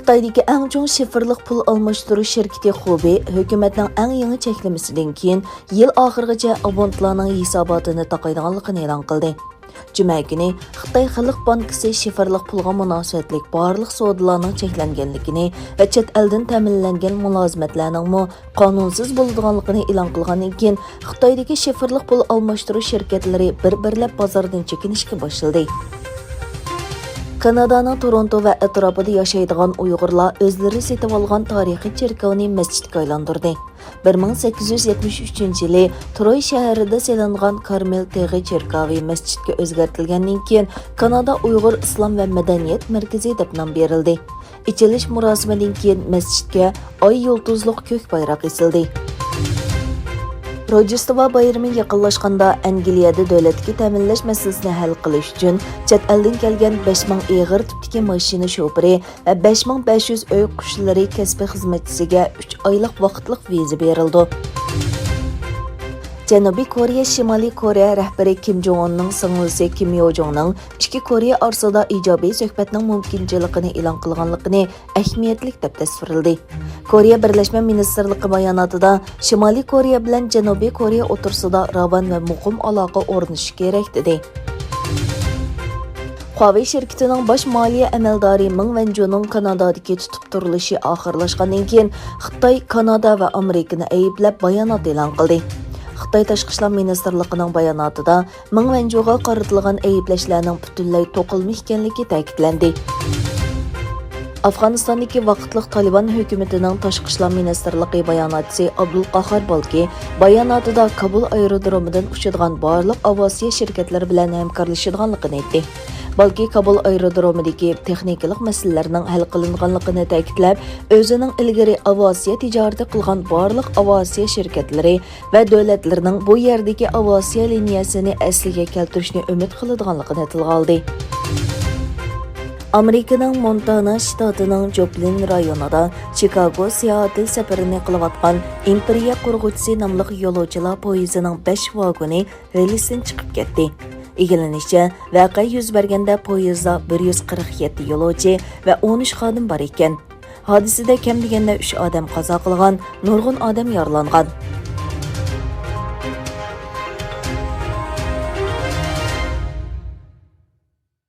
Xitoydagi eng chong şifirliq pul almashtırış şirkiti xۇبى ھۆكۈمەتنىڭ eng yېڭى چەكلىمىسىدىن keyin yil oxirigacha ئابونتلارنىڭ ھېساباتىنى تاقايدىغانلىقىنى ئېلان قىلدى. جۈمە كۈنى خىتاي خەلق بانكىسى şىفىرلىق pulغا münasibətlik barlıq savdolarning cheklanganligini va chet eldan ta'minlangan mulozimatlarning qonunsuz bo'ladiganligini e'lon qilgandan keyin Xitoydagi şifirliq pul almashtırış şirkatlari bir-birlep bozordan chekinishga boshladi. Kanadaning Toronto va atrofida yashaydigan Uyg'urlar o'zlari setib olgan tarixiy cherkovni masjidga aylantirdi. 1873-yili Troy shahrida selingan Karmel Teg'i cherkovi masjidga o'zgartirilgandan keyin Kanada Uyg'ur islom va madaniyat markazi deb nom berildi. Ichilish murosimidan keyin masjidga oy yulduzliq ko'k bayroq esildi. Rojdestvo bayrami yaqinlashganda Angliyada davlatga ta'minlash masalasini hal qilish uchun chet eldan kelgan 5000 ig'ir tipdagi mashina shofiri va 5500 uy qushlari kasbiy xizmatchisiga 3 oylik vaqtlik viza berildi. Janubiy Koreya Shimoliy Koreya rahbari Kim Jong-unning singlisi Kim Yo-jongning ikki Koreya orasida ijobiy suhbatning mumkinchiligini e'lon qilganligini ahamiyatli deb tasvirladi. Koreya Birlashma Ministerligi bayonotida Shimoliy Koreya bilan Janubiy Koreya o'rtasida ravon va muqim aloqa o'rnatish kerak dedi. خۇاۋېي شىركىتىنىڭ باش مالىيە ئەمەلدارى مىڭ ۋەنجۇنىڭ كانادادىكى تۇتۇپ تۇرۇلۇشى ئاخىرلاشقاندىن كېيىن خىتاي، كانادا ۋە ئامېرىكىنى ئەيىبلەپ بايانات ئېلان قىلدى. Xitay Tashqi ishlar ministrligining bayonotida Ming Vanjuga qaratilgan ayblashlarning butunlay to'qilma ekanligi ta'kidlandi. Afg'onistondagi vaqtliq Taliban hukumatining Tashqi ishlar ministrligi bayonotchisi Abdulqahar Balki bayonotida Kabul aerodromidan uchadigan barliq aviatsiya shirkatlari bilan hamkorlashadiganligini aytdi. Balki Kabul aerodromidagi texnikalik masalalarning hal qilinganligini ta'kidlab, o'zining ilgari aviatsiya tijorati qilgan barliq aviatsiya shirkatlari va davlatlarning bu yerdagi aviatsiya liniyasini asliga keltirishni umid qiladiganligini tilga oldi. Amerikaning Montana shtatining Joplin rayonida Chicago siyosiy safarini qilayotgan Imperiya qurg'uvchisi nomli yo'lovchilar poyezdining 5 vagoni relsdan chiqib ketdi. Egilanishicha, voqea yuz berganda poyezdda 147 yo'lovchi va 13 xodim bor ekan. Hodisada kam deganda 3 odam qazo qilgan, nurg'un odam yaralangan.